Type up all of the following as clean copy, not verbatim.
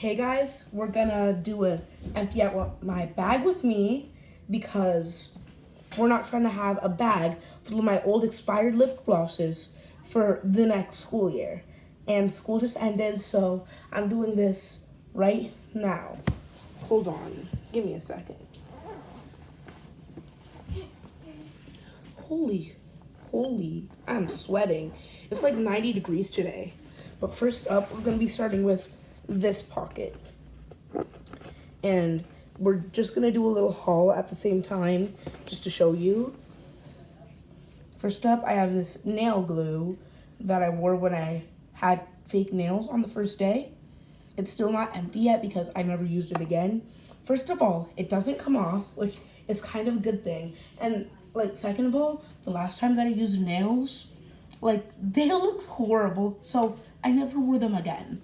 Hey guys, we're gonna do a empty out my bag with me because we're not trying to have a bag full of my old expired lip glosses for the next school year. And school just ended, so I'm doing this right now. Hold on, give me a second. Holy, I'm sweating. It's like 90 degrees today. But first up, we're gonna be starting with this pocket. And we're just gonna do a little haul at the same time just to show you. First up, I have this nail glue that I wore when I had fake nails on the first day. It's still not empty yet because I never used it again. First of all, it doesn't come off, which is kind of a good thing. And like, second of all, the last time that I used nails, like, they looked horrible, so I never wore them again.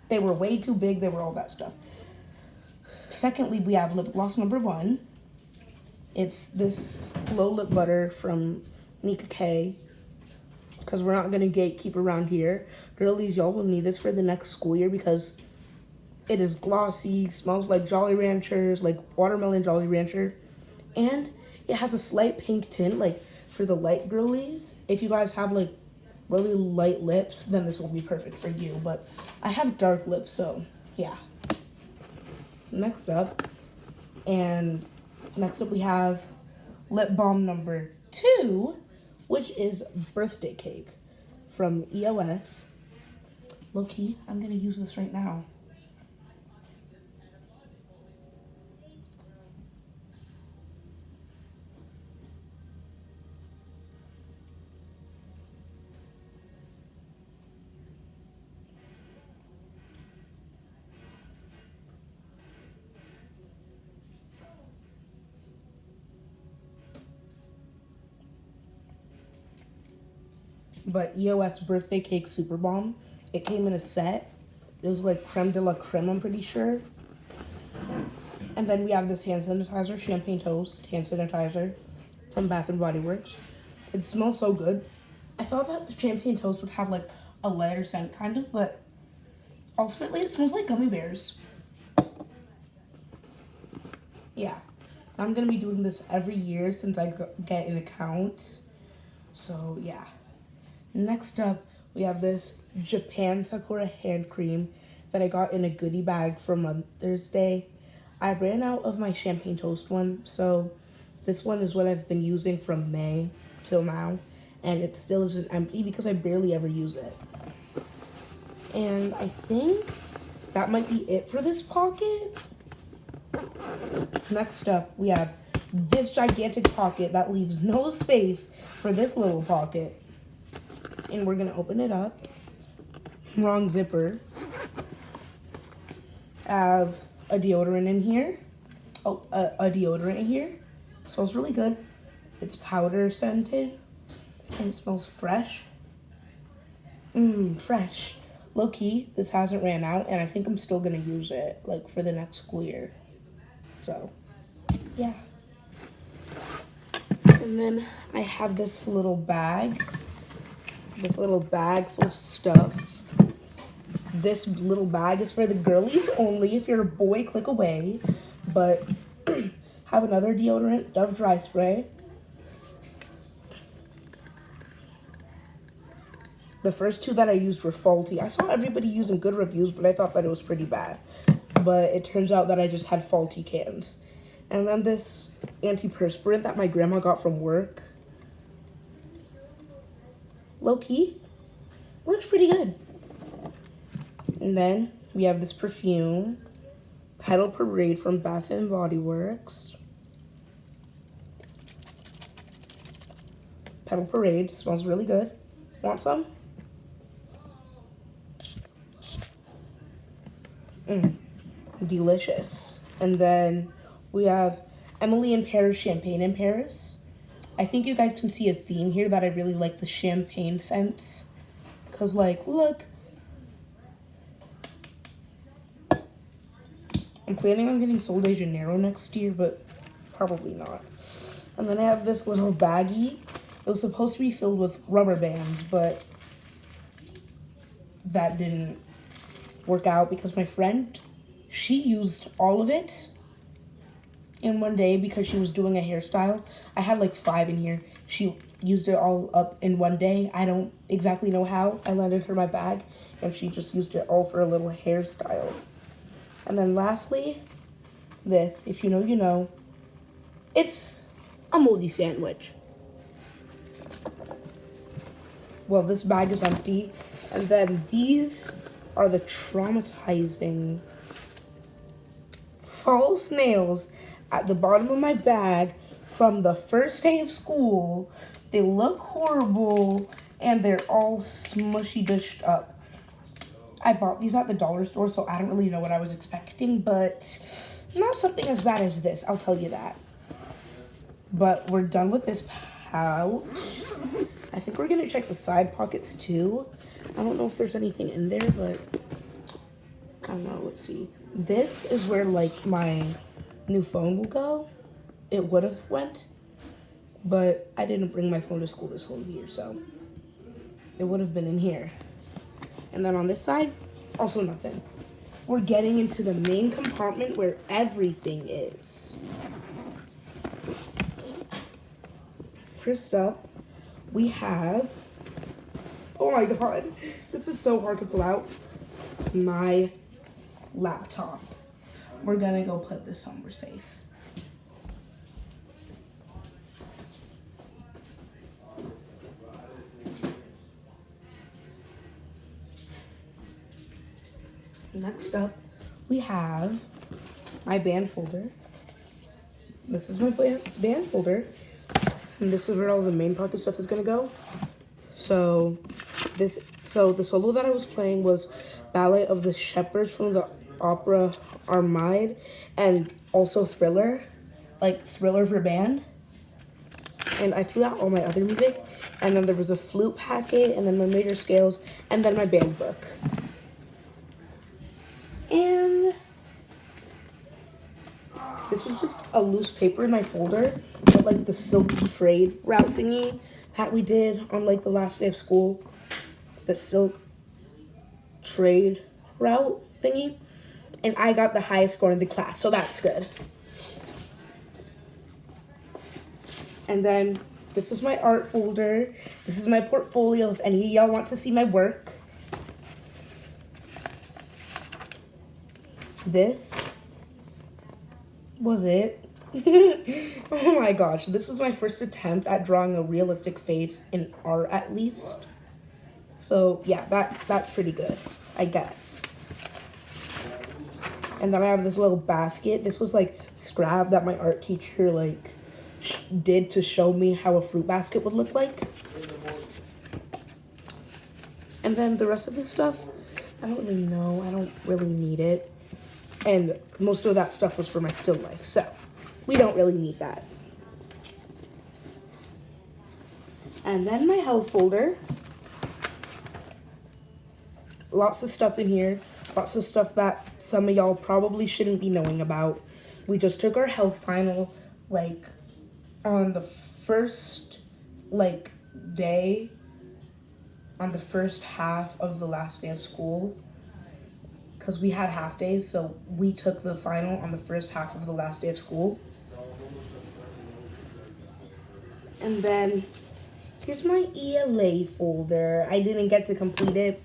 They were way too big, they were all that stuff. Secondly, we have lip gloss number 1. It's this glow lip butter from Nika K, because we're not gonna gatekeep around here. Girlies, y'all will need this for the next school year because it is glossy, smells like Jolly Ranchers, like watermelon Jolly Rancher, and it has a slight pink tint, like for the light girlies. If you guys have like really light lips, then this will be perfect for you, but I have dark lips, so yeah. Next up we have lip balm number 2, which is birthday cake from EOS. Low-key, I'm gonna use this right now. But EOS birthday cake super bomb. It came in a set. It was like creme de la creme, I'm pretty sure. And then we have this hand sanitizer, Champagne Toast hand sanitizer from Bath and Body Works. It smells so good. I thought that the Champagne Toast would have like a lighter scent kind of, but ultimately it smells like gummy bears. Yeah, I'm gonna be doing this every year since I get an account. So yeah. Next up, we have this Japan Sakura hand cream that I got in a goodie bag for Mother's Day. I ran out of my Champagne Toast one, so this one is what I've been using from May till now, and it still isn't empty because I barely ever use it. And I think that might be it for this pocket. Next up, we have this gigantic pocket that leaves no space for this little pocket. And we're gonna open it up. Wrong zipper. I have a deodorant in here. A deodorant in here. It smells really good. It's powder scented, and it smells fresh. Fresh. Low key, this hasn't ran out, and I think I'm still gonna use it like for the next school year. So, yeah. And then I have this little bag. This little bag full of stuff. This little bag is for the girlies only. If you're a boy, click away. But have another deodorant, Dove Dry Spray. The first 2 that I used were faulty. I saw everybody using good reviews, but I thought that it was pretty bad. But it turns out that I just had faulty cans. And then this antiperspirant that my grandma got from work. Low-key, works pretty good. And then we have this perfume, Petal Parade from Bath and Body Works. Petal Parade smells really good. Want some? Delicious. And then we have Emily in Paris Champagne in Paris. I think you guys can see a theme here that I really like the champagne scents. Cause like, look. I'm planning on getting Sol de Janeiro next year, but probably not. And then I have this little baggie. It was supposed to be filled with rubber bands, but that didn't work out because my friend, she used all of it in one day because she was doing a hairstyle. I had like 5 in here. She used it all up in one day. I don't exactly know how. I lended her my bag and she just used it all for a little hairstyle. And then lastly, this, if you know, you know, it's a moldy sandwich. Well, this bag is empty. And then these are the traumatizing false nails at the bottom of my bag from the first day of school. They look horrible and they're all smushy dished up. I bought these at the dollar store, so I don't really know what I was expecting, but not something as bad as this, I'll tell you that. But we're done with this pouch. I think we're gonna check the side pockets too. I don't know if there's anything in there, but I don't know, let's see. This is where like my new phone will go. It would have went, but I didn't bring my phone to school this whole year, so it would have been in here. And then on this side, also nothing. We're getting into the main compartment where everything is. First up, we have, oh my god, this is so hard to pull out, my laptop. We're gonna go put this somewhere safe. Next up, we have my band folder. This is my band folder, and this is where all the main pocket stuff is gonna go. So the solo that I was playing was Ballet of the Shepherds from the opera Armide, and also Thriller, like Thriller for band. And I threw out all my other music, and then there was a flute packet, and then my major scales, and then my band book. And this was just a loose paper in my folder, but like the silk trade route thingy that we did on like the last day of school. The silk trade route thingy. And I got the highest score in the class, so that's good. And then this is my art folder. This is my portfolio if any of y'all want to see my work. This was it. Oh my gosh, this was my first attempt at drawing a realistic face in art at least. So yeah, that's pretty good, I guess. And then I have this little basket. This was like scrap that my art teacher like did to show me how a fruit basket would look like. And then the rest of this stuff, I don't really know. I don't really need it. And most of that stuff was for my still life, so we don't really need that. And then my health folder. Lots of stuff in here. Lots of stuff that some of y'all probably shouldn't be knowing about. We just took our health final, like, on the first, like, day, on the first half of the last day of school. Because we had half days, so we took the final on the first half of the last day of school. And then, here's my ELA folder. I didn't get to complete it.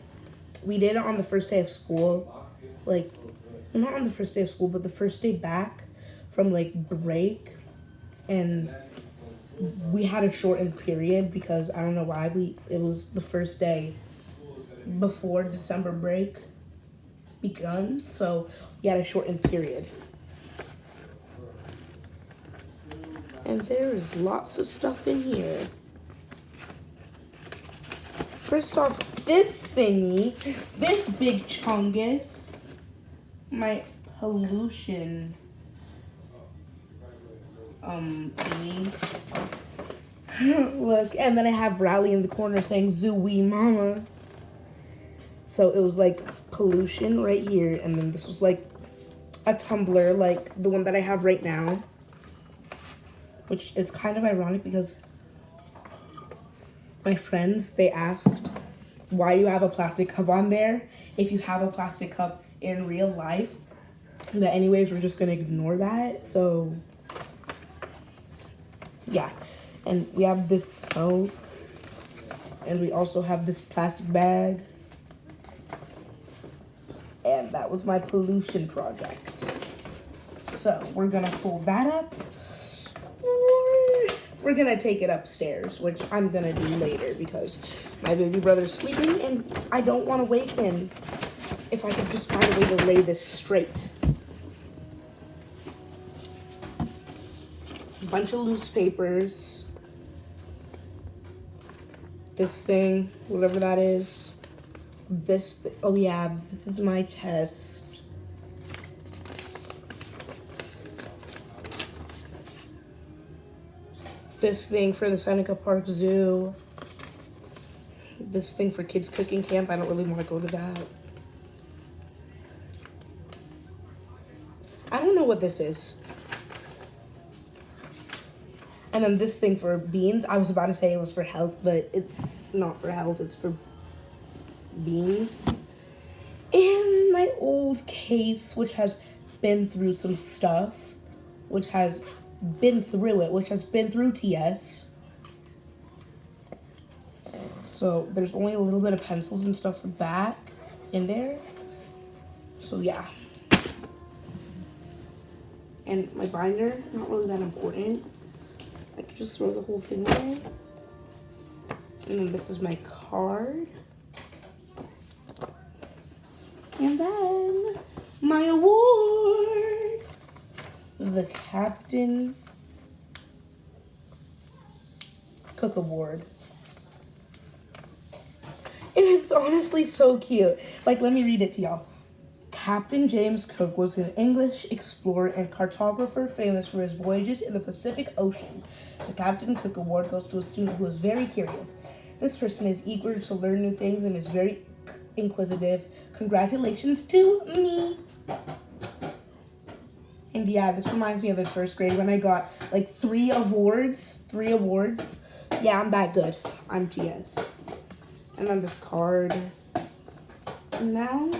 We did it on the first day of school. Like, not on the first day of school, but the first day back from, like, break. And we had a shortened period because I don't know why. It was the first day before December break begun, so we had a shortened period. And there is lots of stuff in here. First off, this thingy, this big chungus, my pollution thingy. Look, and then I have Rally in the corner saying Zoo-wee mama. So it was like pollution right here, and then this was like a tumbler like the one that I have right now, which is kind of ironic because my friends, they asked why you have a plastic cup on there, if you have a plastic cup in real life. But anyways, we're just gonna ignore that. So yeah, and we have this smoke, and we also have this plastic bag, and that was my pollution project. So we're gonna fold that up. We're gonna take it upstairs, which I'm gonna do later because my baby brother's sleeping and I don't want to wake him. If I could just find a way to lay this straight. A bunch of loose papers. This thing, whatever that is. Oh yeah, this is my test. This thing for the Seneca Park Zoo. This thing for kids cooking camp. I don't really want to go to that. I don't know what this is. And then this thing for beans. I was about to say it was for health, but it's not for health. It's for beans. And my old case, which has been through some stuff, which has been through TS. So there's only a little bit of pencils and stuff back in there. So yeah. And my binder, not really that important. I could just throw the whole thing away. And then this is my card. And then my award. The Captain Cook Award. And it's honestly so cute. Like, let me read it to y'all. Captain James Cook was an English explorer and cartographer famous for his voyages in the Pacific Ocean. The Captain Cook Award goes to a student who is very curious. This person is eager to learn new things and is very inquisitive. Congratulations to me. And yeah, this reminds me of the first grade when I got like 3 awards. Yeah, I'm that good. I'm TS. And then this card. And now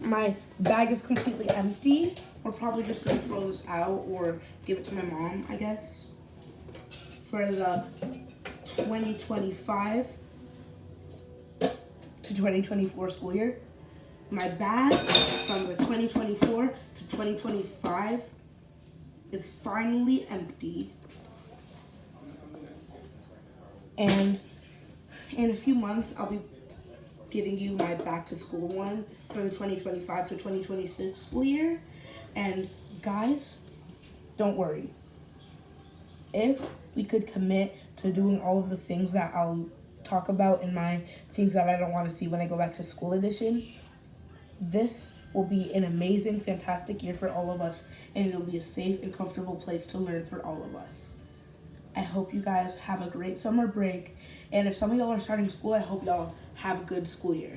my bag is completely empty. We're probably just gonna throw this out or give it to my mom, I guess, for the 2025 to 2024 school year. My bag from the 2024 to 2025 is finally empty. And in a few months, I'll be giving you my back to school one for the 2025 to 2026 school year. And guys, don't worry. If we could commit to doing all of the things that I'll talk about in my things that I don't want to see when I go back to school edition, this will be an amazing, fantastic year for all of us, and it'll be a safe and comfortable place to learn for all of us. I hope you guys have a great summer break, and if some of y'all are starting school, I hope y'all have a good school year.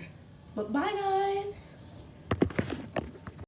But bye, guys!